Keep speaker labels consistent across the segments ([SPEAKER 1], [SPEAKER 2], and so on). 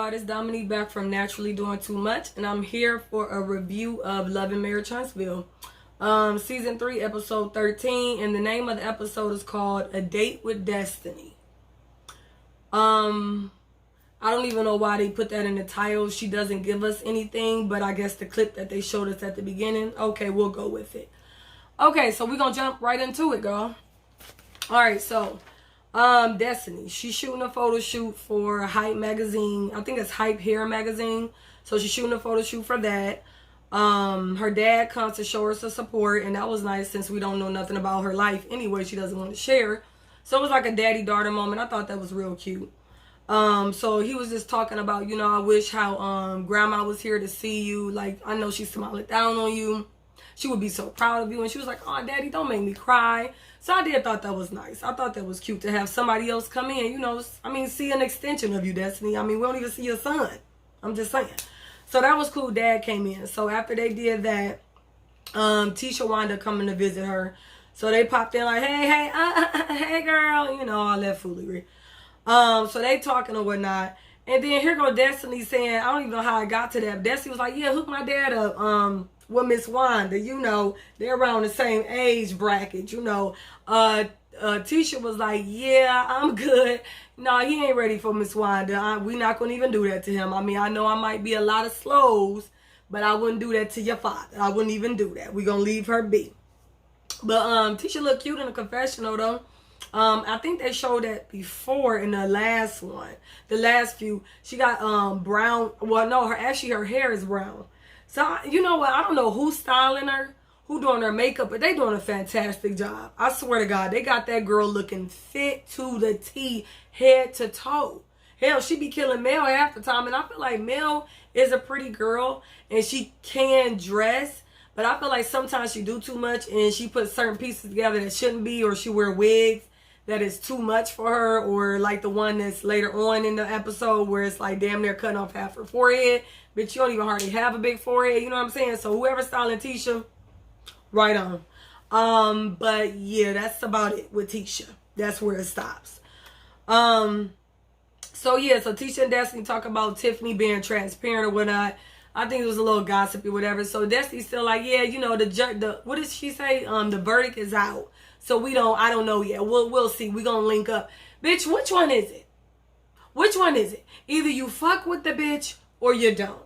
[SPEAKER 1] y'all, it's Dominique back from Naturally Doing Too Much, and I'm here for a review of Love and Marriage Huntsville, season 3, episode 13, and the name of the episode is called A Date with Destiny. I don't even know why they put that in the title. She doesn't give us anything, but I guess the clip that they showed us at the beginning, okay, we'll go with it. Okay, so we're gonna jump right into it, girl. Alright, so Destiny, she's shooting a photo shoot for Hype magazine. I think it's Hype Hair magazine. So she's shooting a photo shoot for that. Her dad comes to show her some support, and that was nice since we don't know nothing about her life anyway. She doesn't want to share. So it was like a daddy-daughter moment. I thought that was real cute. So he was just talking about, you know, I wish how grandma was here to see you. Like, I know she's smiling down on you. She would be so proud of you. And she was like, oh, daddy, don't make me cry. So I did thought that was nice. I thought that was cute to have somebody else come in, you know, I mean, see an extension of you, Destiny. I mean, we don't even see your son. I'm just saying. So that was cool. Dad came in. So after they did that, Tisha wound up coming to visit her. So they popped in like, hey, girl, you know, all that foolery. So they talking or whatnot. And then here go Destiny saying, I don't even know how I got to that. Destiny was like, yeah, hook my dad up. With Miss Wanda, you know, they're around the same age bracket, you know. Tisha was like, yeah, I'm good. No, he ain't ready for Miss Wanda. We not going to even do that to him. I mean, I know I might be a lot of slows, but I wouldn't do that to your father. I wouldn't even do that. We're going to leave her be. But Tisha looked cute in the confessional, though. I think they showed that before in the last one. The last few. She got brown. Well, no, her hair is brown. So, you know what? I don't know who's styling her, who doing her makeup, but they doing a fantastic job. I swear to God, they got that girl looking fit to the T, head to toe. Hell, she be killing Mel half the time, and I feel like Mel is a pretty girl, and she can dress, but I feel like sometimes she do too much, and she puts certain pieces together that shouldn't be, or she wear wigs that is too much for her, or like the one that's later on in the episode where it's like damn near cutting off half her forehead. Bitch, you don't even hardly have a big forehead, you know what I'm saying? So whoever's styling Tisha, right on. But yeah, that's about it with Tisha. That's where it stops. So yeah, so Tisha and Destiny talk about Tiffany being transparent or whatnot. I think it was a little gossipy, whatever. So Destiny's still like, yeah, you know, the what did she say? The verdict is out. So I don't know yet. We'll see. We gonna link up. Bitch, which one is it? Which one is it? Either you fuck with the bitch or you don't.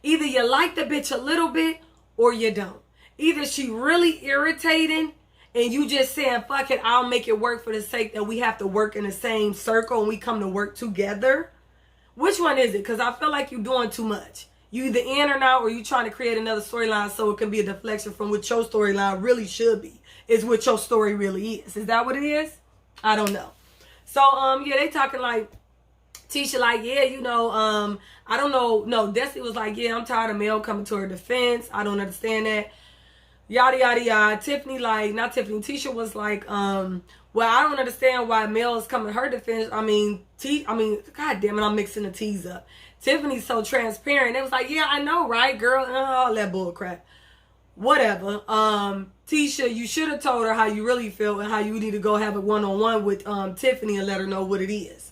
[SPEAKER 1] Either you like the bitch a little bit or you don't. Either she really irritating and you just saying, fuck it, I'll make it work for the sake that we have to work in the same circle and we come to work together. Which one is it? Because I feel like you're doing too much. You either in or not, or you trying to create another storyline so it can be a deflection from what your storyline really should be. Is what your story really is. Is that what it is? I don't know. So, yeah, they talking like, Tisha like, yeah, you know, I don't know. No, Destiny was like, yeah, I'm tired of Mel coming to her defense. I don't understand that. Yada, yada, yada. Tiffany like, not Tiffany, Tisha was like, well, I don't understand why Mel is coming to her defense. I mean, God damn it, I'm mixing the T's up. Tiffany's so transparent. It was like, yeah, I know, right, girl? All that bull crap. Whatever. Tisha, you should have told her how you really feel and how you need to go have a one-on-one with Tiffany and let her know what it is.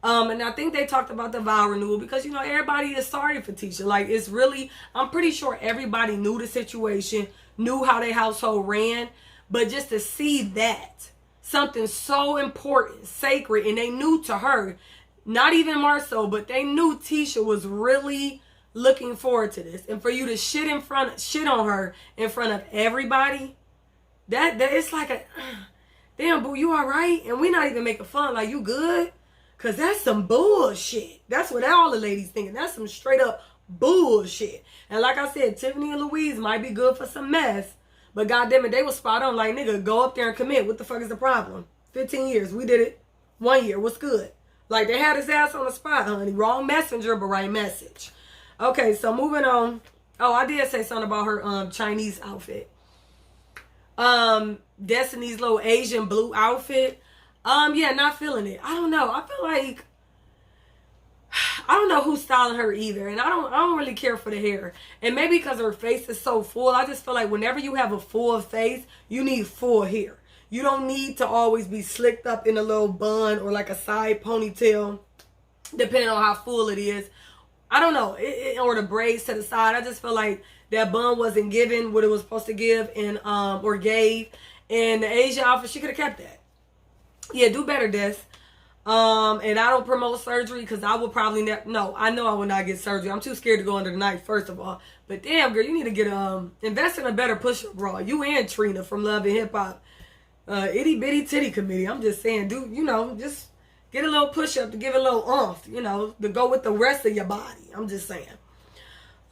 [SPEAKER 1] And I think they talked about the vow renewal because, you know, everybody is sorry for Tisha. Like, it's really, I'm pretty sure everybody knew the situation, knew how their household ran. But just to see that, something so important, sacred, and they knew to her, not even Marcel, but they knew Tisha was really looking forward to this. And for you to shit on her in front of everybody, that it's like a, damn, boo, you all right? And we not even making fun, like, you good? Because that's some bullshit. That's what all the ladies thinking. That's some straight up bullshit. And like I said, Tiffany and Louise might be good for some mess. But goddamn it, they was spot on. Like, nigga, go up there and commit. What the fuck is the problem? 15 years. We did it 1 year. What's good? Like, they had his ass on the spot, honey. Wrong messenger, but right message. Okay, so moving on. Oh, I did say something about her Chinese outfit. Destiny's little Asian blue outfit. Yeah, not feeling it. I don't know. I feel like I don't know who's styling her either, and I don't really care for the hair. And maybe because her face is so full, I just feel like whenever you have a full face, you need full hair. You don't need to always be slicked up in a little bun or like a side ponytail, depending on how full it is. I don't know, or the braids to the side. I just feel like that bun wasn't given what it was supposed to give, and or gave. And the Asian outfit, she could have kept that. Yeah, do better, Des. And I don't promote surgery because I would probably never. No, I know I would not get surgery. I'm too scared to go under the knife, first of all. But damn, girl, you need to get invest in a better push-up bra. You and Trina from Love and Hip Hop, itty bitty titty committee. I'm just saying, dude, just get a little push-up to give it a little oomph, to go with the rest of your body. I'm just saying.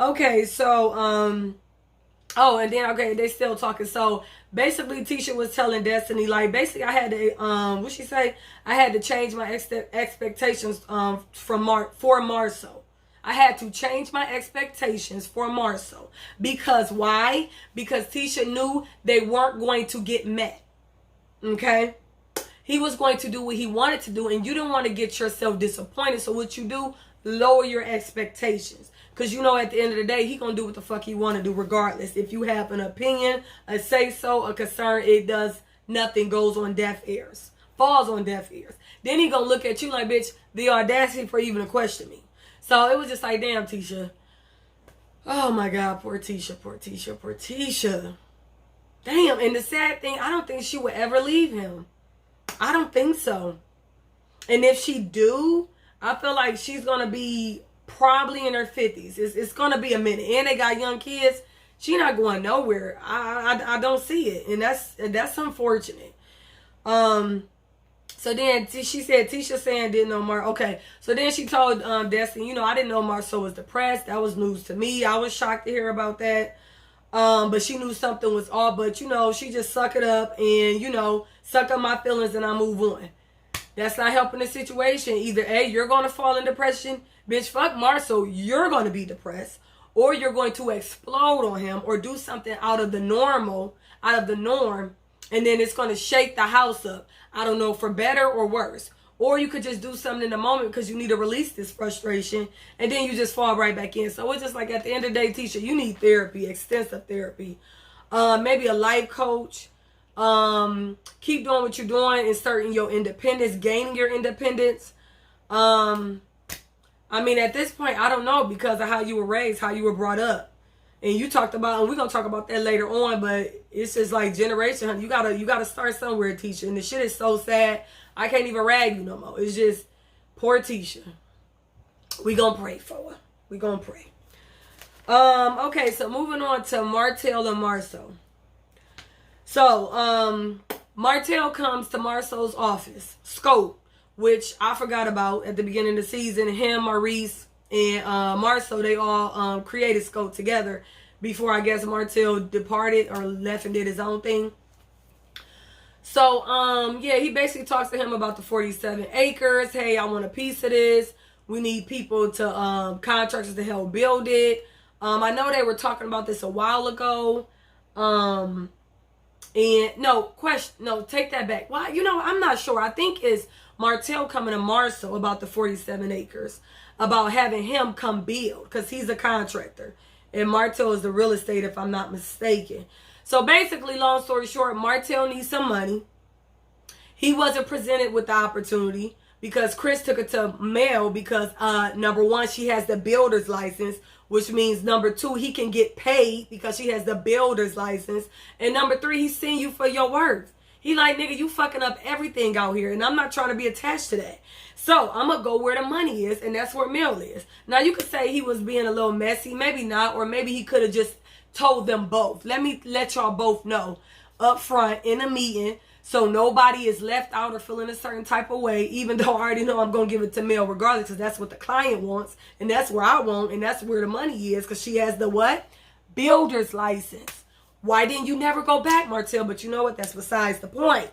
[SPEAKER 1] Okay, so oh, and then okay, they still talking. So basically, Tisha was telling Destiny, like, basically, I had to what she say? I had to change my expectations for Marceau. I had to change my expectations for Marceau. Because why? Because Tisha knew they weren't going to get met. Okay? He was going to do what he wanted to do, and you didn't want to get yourself disappointed. So what you do, lower your expectations. Because at the end of the day, he going to do what the fuck he want to do regardless. If you have an opinion, a say-so, a concern, it does nothing, goes on deaf ears. Falls on deaf ears. Then he going to look at you like, bitch, the audacity for even to question me. So it was just like, damn, Tisha. Oh my God, poor Tisha, poor Tisha, poor Tisha. Damn, and the sad thing, I don't think she would ever leave him. I don't think so. And if she do, I feel like she's going to be probably in her 50s. It's going to be a minute. And they got young kids. She not going nowhere. I don't see it. And that's unfortunate. So then she said, Tisha saying didn't know Mar. Okay. So then she told Destiny, I didn't know Marceau was depressed. That was news to me. I was shocked to hear about that. But she knew something was off. But, she just suck it up and, suck up my feelings and I move on. That's not helping the situation. Either A, you're going to fall in depression. Bitch, fuck Marceau. You're going to be depressed. Or you're going to explode on him or do something out of the norm. And then it's going to shake the house up. I don't know, for better or worse. Or you could just do something in the moment because you need to release this frustration. And then you just fall right back in. So it's just like at the end of the day, Tisha, you need therapy, extensive therapy. Maybe a life coach. Keep doing what you're doing, inserting your independence, gaining your independence. At this point, I don't know because of how you were raised, how you were brought up. And you talked about, and we're going to talk about that later on, but it's just like generation, honey. You gotta start somewhere, Tisha. And the shit is so sad. I can't even rag you no more. It's just, poor Tisha. We gonna pray for her. We gonna pray. Okay, so moving on to Martell and Marceau. So, Martell comes to Marceau's office, Scope, which I forgot about at the beginning of the season. Him, Maurice, and Marceau, they all created Scope together before I guess Martell departed or left and did his own thing. So, he basically talks to him about the 47 acres. Hey, I want a piece of this. We need people to, contractors to help build it. I know they were talking about this a while ago. And take that back. Well, I'm not sure. I think it's Martell coming to Marceau about the 47 acres. About having him come build. Because he's a contractor. And Martell is the real estate, if I'm not mistaken. So basically, long story short, Martell needs some money. He wasn't presented with the opportunity because Chris took it to Mel because, number one, she has the builder's license, which means, number two, he can get paid because she has the builder's license. And number three, he's seeing you for your worth. He like, nigga, you fucking up everything out here, and I'm not trying to be attached to that. So I'm going to go where the money is, and that's where Mel is. Now, you could say he was being a little messy. Maybe not, or maybe he could have just told them both. Let me let y'all both know up front in a meeting so nobody is left out or feeling a certain type of way, even though I already know I'm going to give it to Mel regardless because that's what the client wants, and that's where I want, and that's where the money is because she has the what? Builder's license. Why didn't you never go back, Martell? But you know what? That's besides the point.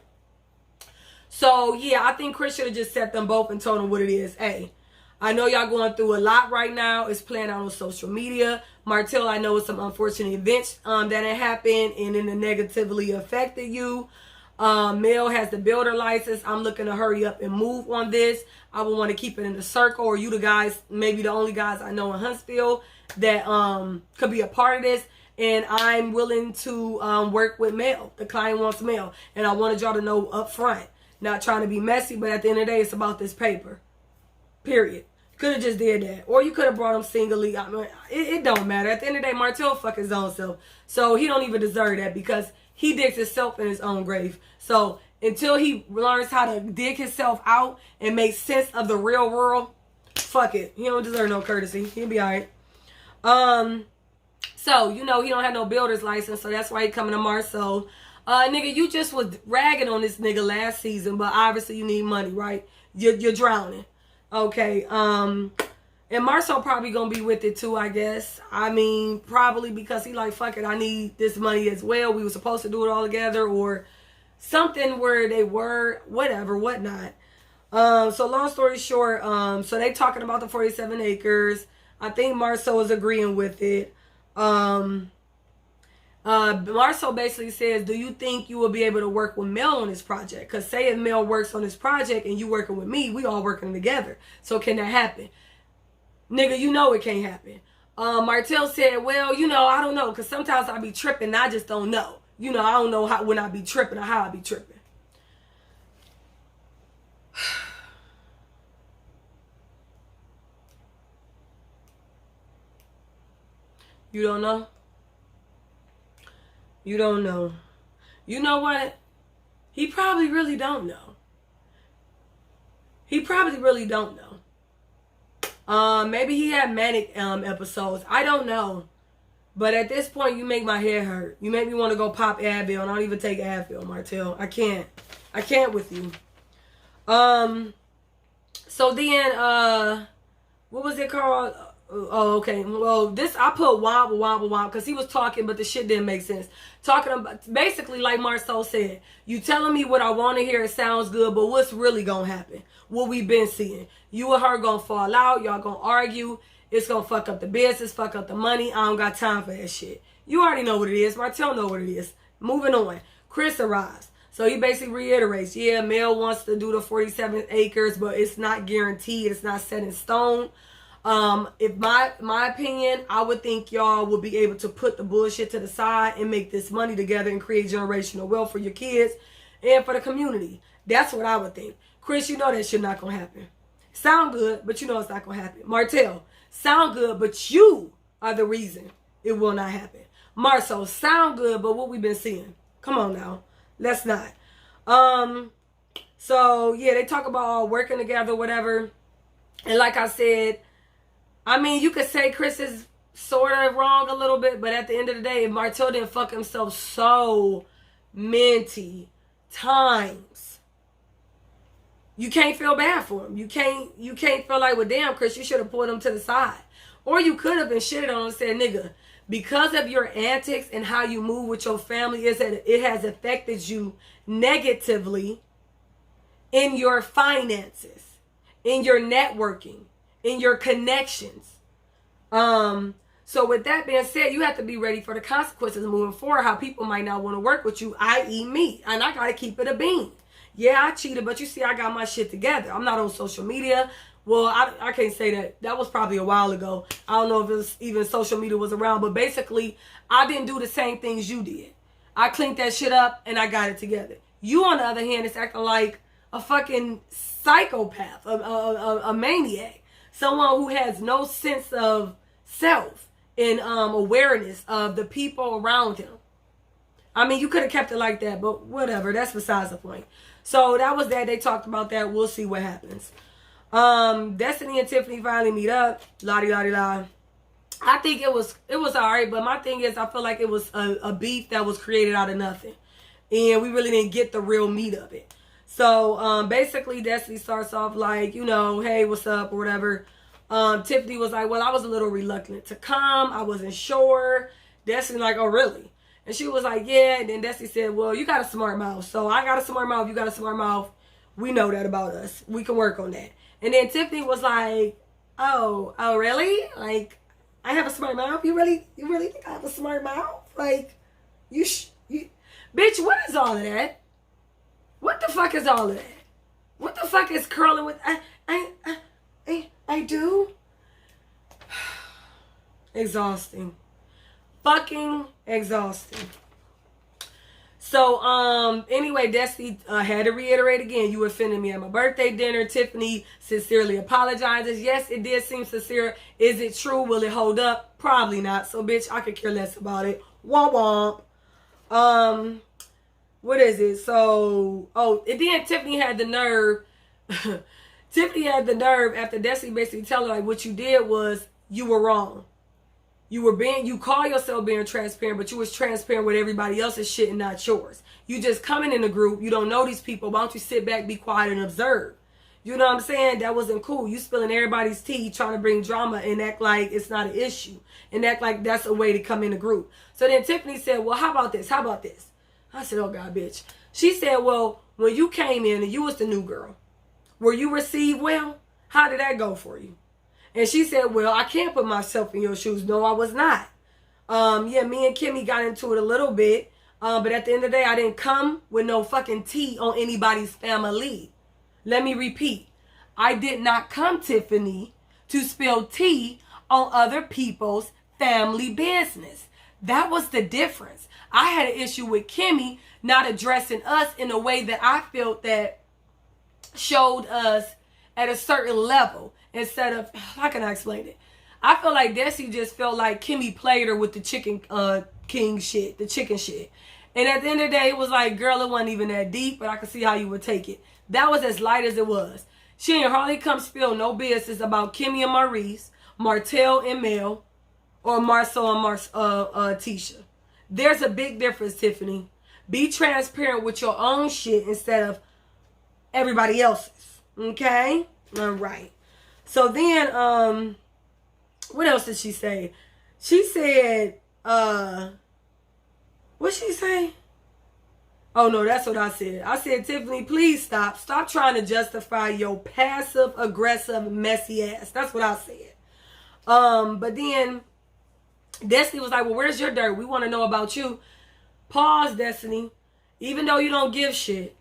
[SPEAKER 1] So, yeah, I think Chris should have just set them both and told them what it is. Hey, I know y'all going through a lot right now. It's playing out on social media. Martell, I know it's some unfortunate events that had happened and then it negatively affected you. Mel has the builder license. I'm looking to hurry up and move on this. I would want to keep it in the circle, or you the guys, maybe the only guys I know in Huntsville that could be a part of this. And I'm willing to work with Mel. The client wants Mel. And I wanted y'all to know up front. Not trying to be messy, but at the end of the day, it's about this paper. Period. Could have just did that. Or you could have brought him singly. I mean, it don't matter. At the end of the day, Martell fuck his own self. So he don't even deserve that because he digs himself in his own grave. So until he learns how to dig himself out and make sense of the real world, fuck it. He don't deserve no courtesy. He'll be alright. So, you know, he don't have no builder's license, so that's why he coming to Marceau. Nigga, you just was ragging on this nigga last season, but obviously you need money, right? You're drowning. Okay, and Marceau probably gonna be with it too, I guess. I mean, probably because he like, fuck it, I need this money as well. We were supposed to do it all together or something where they were, whatever, whatnot. So long story short, so they talking about the 47 acres. I think Marceau is agreeing with it. Marceau basically says, do you think you will be able to work with Mel on this project? Because say if Mel works on this project and you working with me, we all working together. So can that happen? Nigga, you know it can't happen. Martell said, well, you know, I don't know. Because sometimes I be tripping. I just don't know. You know, I don't know how when I be tripping or how I be tripping. You don't know? You don't know. You know what? He probably really don't know. He probably really don't know. Maybe he had manic episodes. I don't know. But at this point, you make my head hurt. You make me want to go pop Advil. And I don't even take Advil, Martell. I can't. I can't with you. So then, what was it called? Oh, okay. Well, this, I put womp because he was talking, but the shit didn't make sense. Talking about, basically, like Marceau said, you telling me what I want to hear, it sounds good, but what's really going to happen? What we've been seeing. You and her going to fall out. Y'all going to argue. It's going to fuck up the business, fuck up the money. I don't got time for that shit. You already know what it is. Martell know what it is. Moving on. Chris arrives. So he basically reiterates, yeah, Mel wants to do the 47 acres, but it's not guaranteed. It's not set in stone. If my opinion, I would think y'all will be able to put the bullshit to the side and make this money together and create generational wealth for your kids and for the community. That's what I would think. Chris, you know that shit not gonna happen. Sound good, but you know it's not gonna happen. Martell, sound good, but you are the reason it will not happen. Marceau, sound good, but what we've been seeing. Come on now. Let's not. So yeah, they talk about all working together, whatever. And like I said, I mean, you could say Chris is sort of wrong a little bit, but at the end of the day, if Martell didn't fuck himself so many times, you can't feel bad for him. You can't feel like, well, damn, Chris, you should have pulled him to the side. Or you could have been shitted on and said, nigga, because of your antics and how you move with your family, it has affected you negatively in your finances, in your networking, in your connections. So with that being said, you have to be ready for the consequences moving forward, how people might not want to work with you, i.e. me. And I got to keep it a bean. Yeah, I cheated, but you see, I got my shit together. I'm not on social media. Well, I can't say that. That was probably a while ago. I don't know if it was even social media was around, but basically, I didn't do the same things you did. I cleaned that shit up and I got it together. You, on the other hand, is acting like a fucking psychopath, a maniac. Someone who has no sense of self and awareness of the people around him. I mean, you could have kept it like that, but whatever. That's besides the point. So that was that. They talked about that. We'll see what happens. Destiny and Tiffany finally meet up. La-di-la-di-la. I think it was alright, but my thing is I feel like it was a beef that was created out of nothing. And we really didn't get the real meat of it. So, basically, Destiny starts off like, you know, hey, what's up, or whatever. Tiffany was like, well, I was a little reluctant to come. I wasn't sure. Destiny like, oh, really? And she was like, yeah. And then Destiny said, well, you got a smart mouth. So I got a smart mouth. You got a smart mouth. We know that about us. We can work on that. And then Tiffany was like, oh, really? Like, I have a smart mouth? You really think I have a smart mouth? Like, you bitch, what is all of that? What the fuck is all of that? What the fuck is curling with? I do. Exhausting. Fucking exhausting. So, anyway, Destiny had to reiterate again. You offended me at my birthday dinner. Tiffany sincerely apologizes. Yes, it did seem sincere. Is it true? Will it hold up? Probably not. So, bitch, I could care less about it. Womp womp. What is it? So, and then Tiffany had the nerve. Tiffany had the nerve after Destiny basically telling her, like, what you did was you were wrong. You call yourself being transparent, but you was transparent with everybody else's shit and not yours. You just coming in a group, you don't know these people. Why don't you sit back, be quiet, and observe? You know what I'm saying? That wasn't cool. You spilling everybody's tea, trying to bring drama and act like it's not an issue. And act like that's a way to come in a group. So then Tiffany said, well, how about this? How about this? I said, oh, God, bitch. She said, well, when you came in and you was the new girl, were you received well? How did that go for you? And she said, well, I can't put myself in your shoes. No, I was not. Yeah, me and Kimmy got into it a little bit. But at the end of the day, I didn't come with no fucking tea on anybody's family. Let me repeat. I did not come, Tiffany, to spill tea on other people's family business. That was the difference. I had an issue with Kimmy not addressing us in a way that I felt that showed us at a certain level. Instead of, how can I explain it? I feel like Desi just felt like Kimmy played her with the chicken king shit, the chicken shit. And at the end of the day, it was like, girl, it wasn't even that deep, but I could see how you would take it. That was as light as it was. She ain't hardly come spill no business about Kimmy and Maurice, Martell and Mel, or Marcel and Tisha. There's a big difference, Tiffany. Be transparent with your own shit instead of everybody else's. Okay? All right. So then, what else did she say? She said, what'd she say? Oh, no, that's what I said. I said, Tiffany, please stop. Stop trying to justify your passive-aggressive, messy ass. That's what I said. But then Destiny was like, well, where's your dirt? We want to know about you. Pause, Destiny. Even though you don't give shit,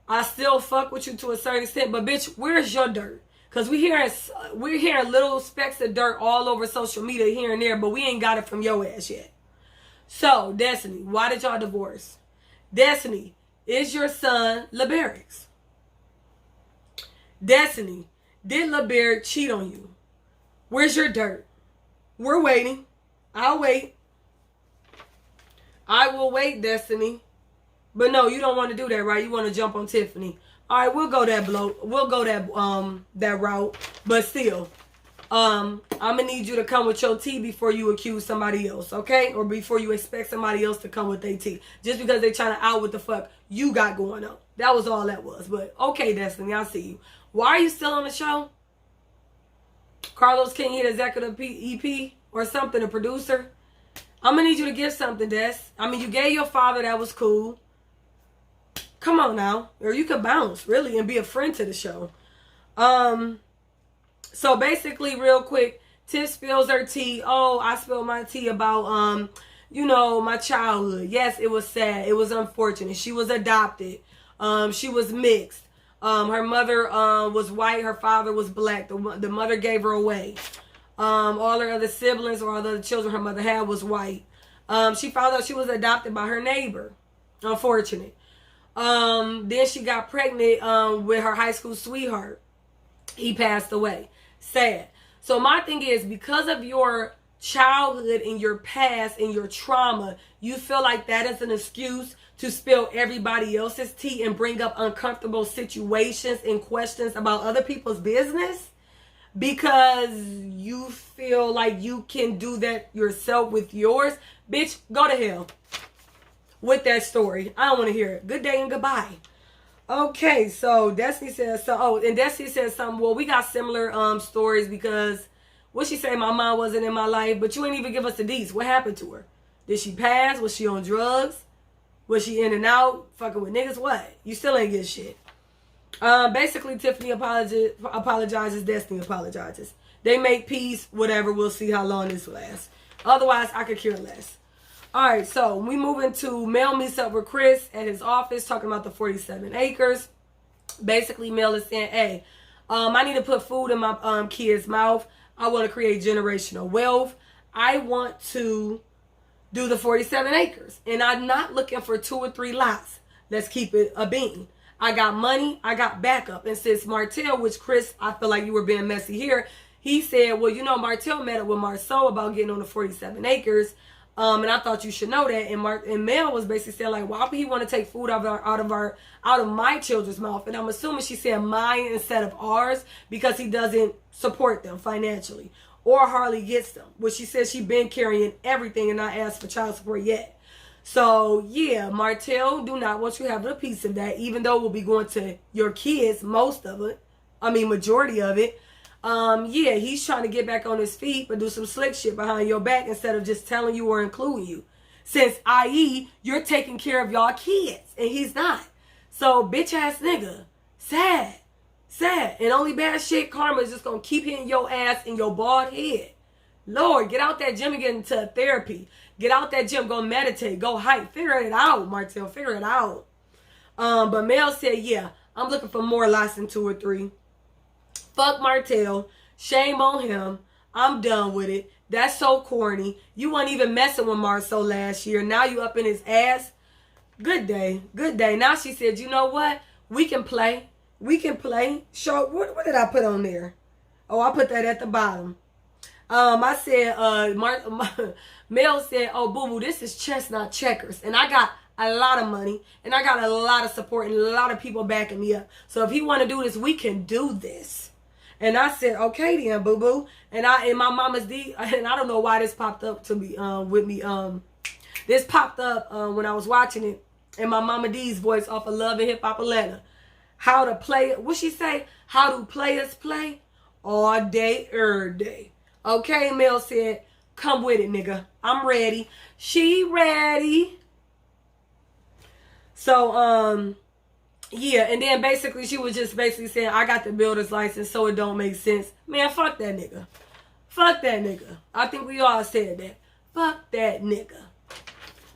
[SPEAKER 1] I still fuck with you to a certain extent. But, bitch, where's your dirt? Because we're hearing little specks of dirt all over social media here and there, but we ain't got it from your ass yet. So, Destiny, why did y'all divorce? Destiny, is your son LeBerrick's? Destiny, did LeBerrick cheat on you? Where's your dirt? We're waiting. I'll wait. I will wait, Destiny. But no, you don't want to do that, right? You want to jump on Tiffany. All right, we'll go that that route. But still, I'm gonna need you to come with your tea before you accuse somebody else, okay? Or before you expect somebody else to come with their tea, just because they trying to out what the fuck you got going on. That was all that was. But okay, Destiny, I see you. Why are you still on the show? Carlos can't hit executive EP or something, a producer. I'm gonna need you to give something, Des. I mean, you gave your father, that was cool. Come on now. Or you could bounce, really, and be a friend to the show. So basically, real quick, Tiff spills her tea. Oh, I spilled my tea about, my childhood. Yes, it was sad. It was unfortunate. She was adopted. She was mixed. Her mother was white. Her father was black. The mother gave her away. All her other siblings or other children her mother had was white. She found out she was adopted by her neighbor. Unfortunate. Then she got pregnant with her high school sweetheart. He passed away. Sad. So my thing is, because of your childhood and your past and your trauma, you feel like that is an excuse to spill everybody else's tea and bring up uncomfortable situations and questions about other people's business because you feel like you can do that yourself with yours. Bitch, go to hell with that story. I don't want to hear it. Good day and goodbye. Okay, so Destiny says so. Oh, and Destiny says something. Well, we got similar stories because what she say, my mom wasn't in my life, but you ain't even give us the deets. What happened to her? Did she pass? Was she on drugs? Was she in and out? Fucking with niggas? What? You still ain't get shit. Basically, Tiffany apologizes. Destiny apologizes. They make peace. Whatever. We'll see how long this lasts. Otherwise, I could care less. All right, so we move into Mel meets up with Chris at his office talking about the 47 acres. Basically, Mel is saying, hey, I need to put food in my kid's mouth. I want to create generational wealth. I want to do the 47 acres. And I'm not looking for 2 or 3 lots. Let's keep it a bean. I got money. I got backup. And since Martell, which Chris, I feel like you were being messy here. He said, well, you know, Martell met up with Marceau about getting on the 47 acres. And I thought you should know that. And Mel was basically saying, like, why would he want to take food out of my children's mouth? And I'm assuming she said mine instead of ours because he doesn't support them financially or hardly gets them. Which she says she been carrying everything and not asked for child support yet. So, yeah, Martell do not want you having a piece of that, even though it will be going to your kids, most of it. I mean, majority of it. Yeah, he's trying to get back on his feet, but do some slick shit behind your back instead of just telling you or including you. Since, i.e., you're taking care of y'all kids, and he's not. So, bitch-ass nigga. Sad. Sad. And only bad shit karma is just going to keep hitting your ass in your bald head. Lord, get out that gym and get into therapy. Get out that gym, go meditate, go hike. Figure it out, Martell. Figure it out. But Mel said, yeah, I'm looking for more lots than 2 or 3. Fuck Martell. Shame on him. I'm done with it. That's so corny. You weren't even messing with Marceau last year. Now you up in his ass. Good day. Good day. Now she said, you know what? We can play. We can play. Show. What did I put on there? Oh, I put that at the bottom. I said, Mel said, oh, boo-boo, this is chess, not checkers. And I got a lot of money. And I got a lot of support and a lot of people backing me up. So if he want to do this, we can do this. And I said, okay then, boo-boo. And my mama's D, and I don't know why this popped up to me, with me. This popped up when I was watching it. And my mama D's voice off of Love and Hip Hop Atlanta. How to play, what she say? How do players play? All day, every day. Okay, Mel said, come with it, nigga. I'm ready. She ready. So, yeah, and then basically she was just basically saying, I got the builder's license, so it don't make sense. Man, fuck that nigga. Fuck that nigga. I think we all said that. Fuck that nigga.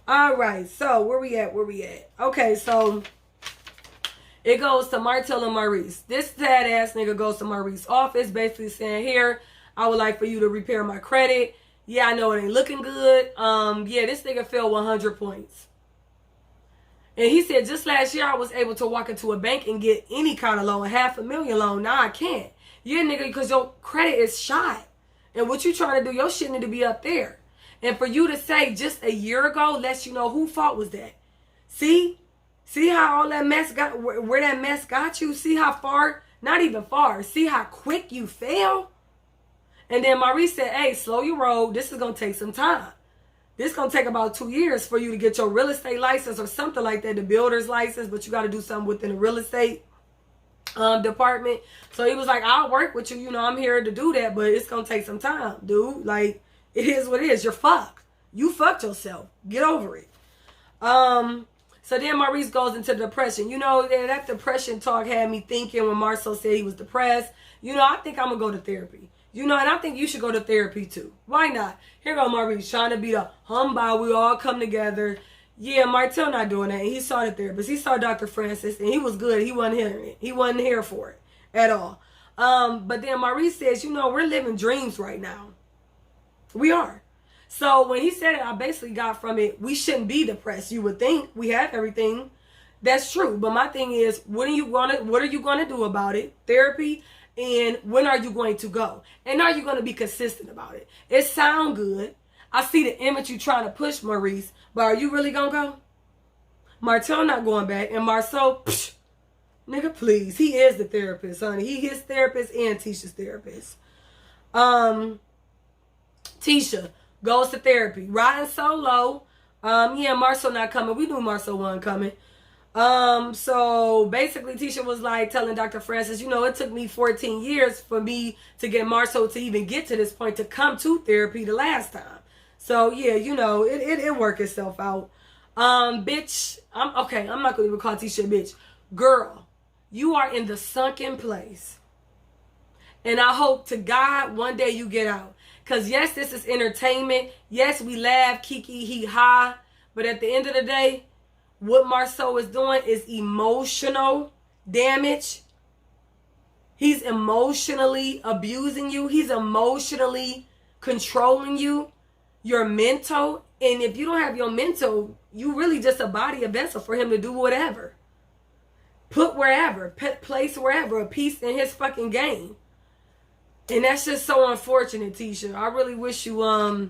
[SPEAKER 1] All right, so where we at? Where we at? Okay, so it goes to Martell and Maurice. This sad ass nigga goes to Maurice's office, basically saying, here, I would like for you to repair my credit. Yeah, I know it ain't looking good. Yeah, this nigga failed 100 points. And he said, just last year I was able to walk into a bank and get any kind of loan, $500,000 loan. Now I can't. Yeah, nigga, because your credit is shot. And what you trying to do, your shit need to be up there. And for you to say just a year ago, lets you know who fault was that. See? See how all that mess got, where that mess got you? See how far, not even far, see how quick you fell? And then Maurice said, hey, slow your roll. This is going to take some time. This is going to take about 2 years for you to get your real estate license or something like that, the builder's license, but you got to do something within the real estate department. So he was like, I'll work with you. You know, I'm here to do that, but it's going to take some time, dude. Like, it is what it is. You're fucked. You fucked yourself. Get over it. So then Maurice goes into depression. You know, that depression talk had me thinking when Marceau said he was depressed. You know, I think I'm going to go to therapy. You know, and I think you should go to therapy too. Why not? Here go Maurice trying to be the humbug. We all come together. Yeah, Martell not doing that. He saw the therapist. He saw Dr. Francis, and he was good. He wasn't hearing it. He wasn't here for it at all. But then Maurice says, you know, we're living dreams right now. We are. So when he said it, I basically got from it, we shouldn't be depressed. You would think we have everything. That's true. But my thing is, what are you gonna do about it? Therapy. And when are you going to go? And are you going to be consistent about it? It sound good. I see the image you trying to push, Maurice. But are you really going to go? Martell not going back. And Marceau, nigga, please. He is the therapist, honey. He his therapist and Tisha's therapist. Tisha goes to therapy. Riding solo. Yeah, Marceau not coming. We knew Marceau wasn't coming. So basically Tisha was like telling Dr. Francis, you know, it took me 14 years for me to get Marceau to even get to this point to come to therapy the last time. So yeah, you know, it worked itself out. Bitch, I'm not going to even call Tisha a bitch. Girl, you are in the sunken place. And I hope to God one day you get out. Cause yes, this is entertainment. Yes, we laugh, kiki, hee, ha. But at the end of the day, what Marceau is doing is emotional damage. He's emotionally abusing you. He's emotionally controlling you. Your mental And if you don't have your mental, you really just a body, a vessel for him to do whatever. Put wherever, place wherever, a piece in his fucking game. And that's just so unfortunate, Tisha. I really wish you, I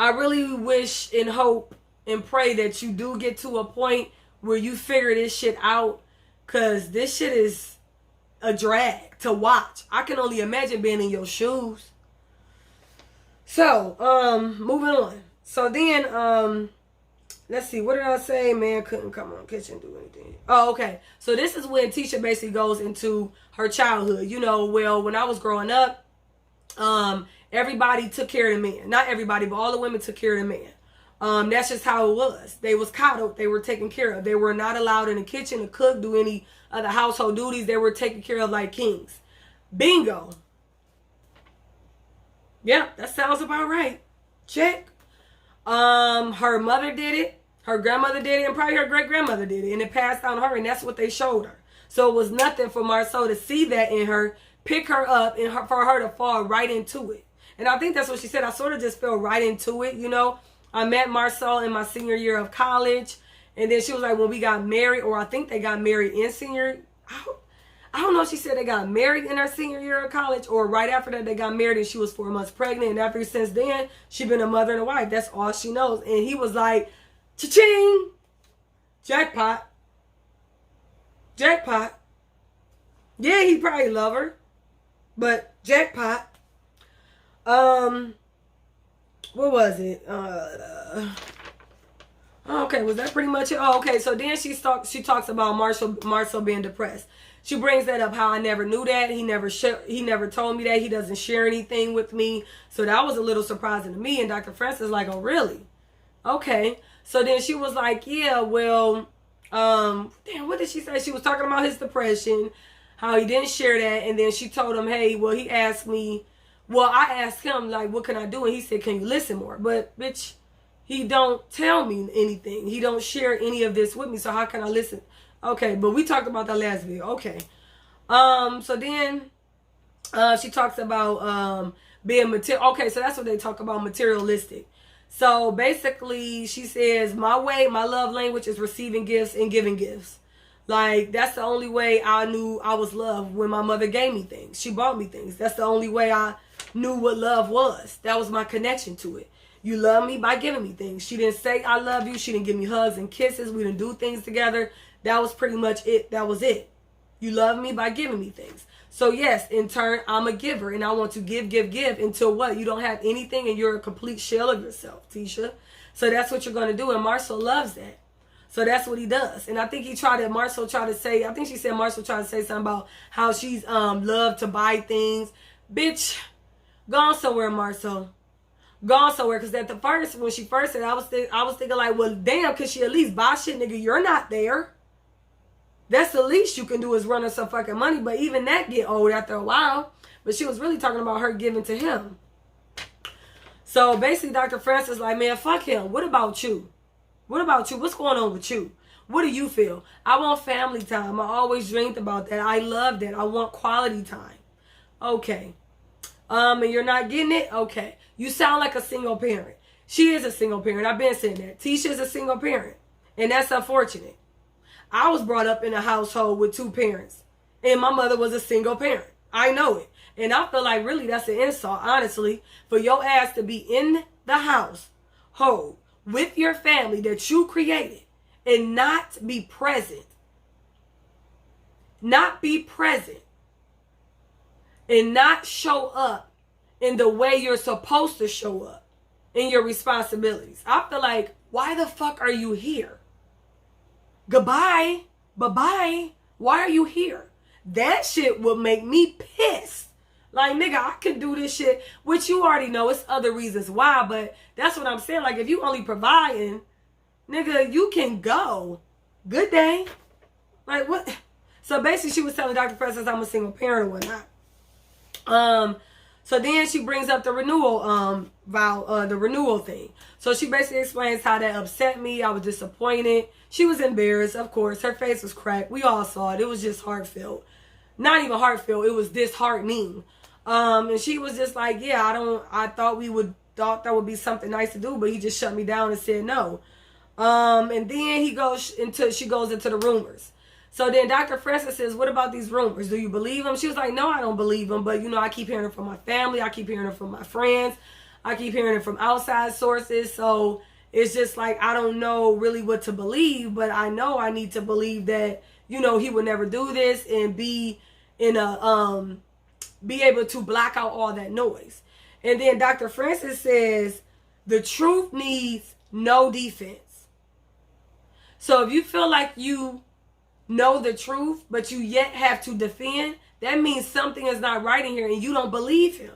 [SPEAKER 1] really wish and hope and pray that you do get to a point where you figure this shit out. Because this shit is a drag to watch. I can only imagine being in your shoes. So, moving on. So then, let's see, what did I say? Man couldn't come on kitchen do anything. Oh, okay. So this is when Tisha basically goes into her childhood. You know, well, when I was growing up, everybody took care of the man. Not everybody, but all the women took care of the man. That's just how it was. They was coddled. They were taken care of. They were not allowed in the kitchen to cook, do any other household duties. They were taken care of like kings. Bingo. Yeah, that sounds about right. Check. Her mother did it, her grandmother did it, and probably her great-grandmother did it, and it passed on her, and that's what they showed her. So it was nothing for Marcel to see that in her, pick her up, and for her to fall right into it. And I think that's what she said. I sort of just fell right into it, you know. I met Marcel in my senior year of college, and then she was like, when we got married, or I think they got married in senior, I don't know if she said they got married in her senior year of college or right after that they got married and she was 4 months pregnant. And ever since then, she been a mother and a wife. That's all she knows. And he was like, cha-ching, jackpot, jackpot. Yeah, he probably love her, but jackpot. What was it? Okay, was that pretty much it? Oh, okay. So then she talks about Marcel being depressed. She brings that up, how I never knew that. He never told me that. He doesn't share anything with me. So that was a little surprising to me. And Dr. Francis like, oh, really? Okay. So then she was like, yeah, well, damn, what did she say? She was talking about his depression, how he didn't share that. And then she told him, hey, well, he asked me, well, I asked him, like, what can I do? And he said, can you listen more? But, bitch, he don't tell me anything. He don't share any of this with me. So how can I listen? Okay, but we talked about that last video. Okay. So then she talks about being material. Okay, so that's what they talk about, materialistic. So basically, she says, my love language is receiving gifts and giving gifts. Like, that's the only way I knew I was loved, when my mother gave me things. She bought me things. That's the only way I knew what love was. That was my connection to it. You love me by giving me things. She didn't say I love you. She didn't give me hugs and kisses. We didn't do things together. That was pretty much it. That was it. You love me by giving me things. So yes, in turn, I'm a giver. And I want to give until what? You don't have anything and you're a complete shell of yourself, Tisha. So that's what you're going to do. And Marcel loves that. So that's what he does. And I think Marcel tried to say something about how she's loved to buy things. Bitch, gone somewhere, Marcel. Gone somewhere. Because at the first, when she first said, I was thinking like, well, damn, could she at least buy shit, nigga? You're not there. That's the least you can do is run her some fucking money. But even that get old after a while. But she was really talking about her giving to him. So basically, Dr. Francis like, man, fuck him. What about you? What about you? What's going on with you? What do you feel? I want family time. I always dreamed about that. I love that. I want quality time. Okay. And you're not getting it? Okay. You sound like a single parent. She is a single parent. I've been saying that. Tisha is a single parent. And that's unfortunate. I was brought up in a household with two parents. And my mother was a single parent. I know it. And I feel like really that's an insult, honestly, for your ass to be in the household with your family that you created and not be present. Not be present. And not show up in the way you're supposed to show up in your responsibilities. I feel like, why the fuck are you here? Goodbye. Bye-bye. Why are you here? That shit would make me pissed. Like, nigga, I could do this shit, which you already know. It's other reasons why, but that's what I'm saying. Like, if you only providing, nigga, you can go. Good day. Like, what? So basically, she was telling Dr. Francis I'm a single parent or whatnot. So then she brings up the renewal the renewal thing. So she basically explains how that upset me. I was disappointed. She was embarrassed, of course. Her face was cracked. We all saw it. It was just heartfelt. Not even heartfelt. It was disheartening. And she was just like, yeah, I thought we would thought that would be something nice to do, but he just shut me down and said no. And then she goes into the rumors. So then Dr. Francis says, what about these rumors? Do you believe them? She was like, no, I don't believe them. But, I keep hearing it from my family. I keep hearing it from my friends. I keep hearing it from outside sources. So it's just like, I don't know really what to believe. But I know I need to believe that, he would never do this and be able to block out all that noise. And then Dr. Francis says, the truth needs no defense. So if you feel like you know the truth, but you yet have to defend, that means something is not right in here and you don't believe him.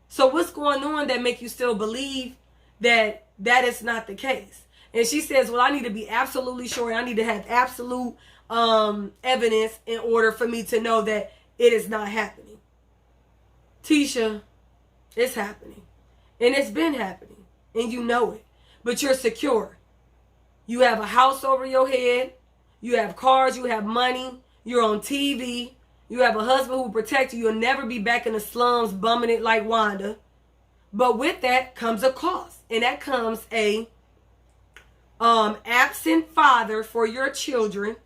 [SPEAKER 1] So what's going on that make you still believe that is not the case? And she says, well, I need to be absolutely sure. I need to have absolute evidence in order for me to know that it is not happening. Tisha, it's happening. And it's been happening. And you know it. But you're secure. You have a house over your head. You have cars. You have money. You're on TV. You have a husband who will protect you. You'll never be back in the slums bumming it like Wanda. But with that comes a cost. And that comes a absent father for your children.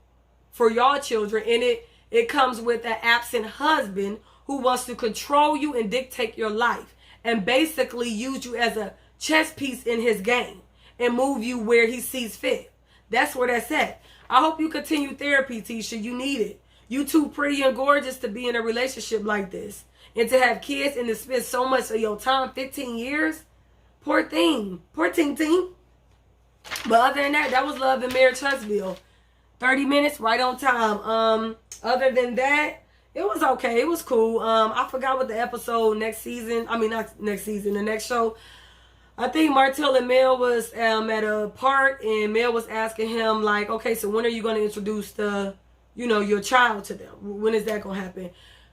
[SPEAKER 1] For y'all children. And it comes with an absent husband who wants to control you and dictate your life. And basically use you as a chess piece in his game. And move you where he sees fit. That's where that's at. I hope you continue therapy, Tisha. You need it. You too pretty and gorgeous to be in a relationship like this. And to have kids and to spend so much of your time, 15 years. Poor thing. Poor ting. But other than that, that was Love and Marriage Huntsville. 30 minutes, right on time. Other than that, it was okay. It was cool. I forgot what the episode the next show. I think Martell and Mel was at a park, and Mel was asking him, like, okay, so when are you going to introduce your child to them? When is that going to happen?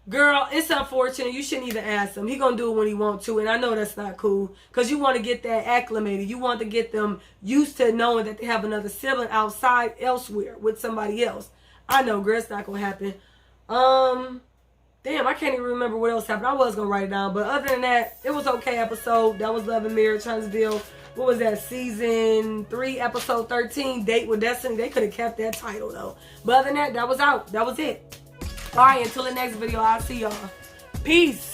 [SPEAKER 1] Girl, it's unfortunate. You shouldn't even ask him. He going to do it when he wants to, and I know that's not cool, because you want to get that acclimated. You want to get them used to knowing that they have another sibling outside elsewhere with somebody else. I know, girl, it's not going to happen. Damn, I can't even remember what else happened. I was going to write it down. But other than that, it was okay episode. That was Love and Marriage Huntsville. What was that? Season 3, episode 13, Date with Destiny. They could have kept that title, though. But other than that, that was out. That was it. All right, until the next video, I'll see y'all. Peace.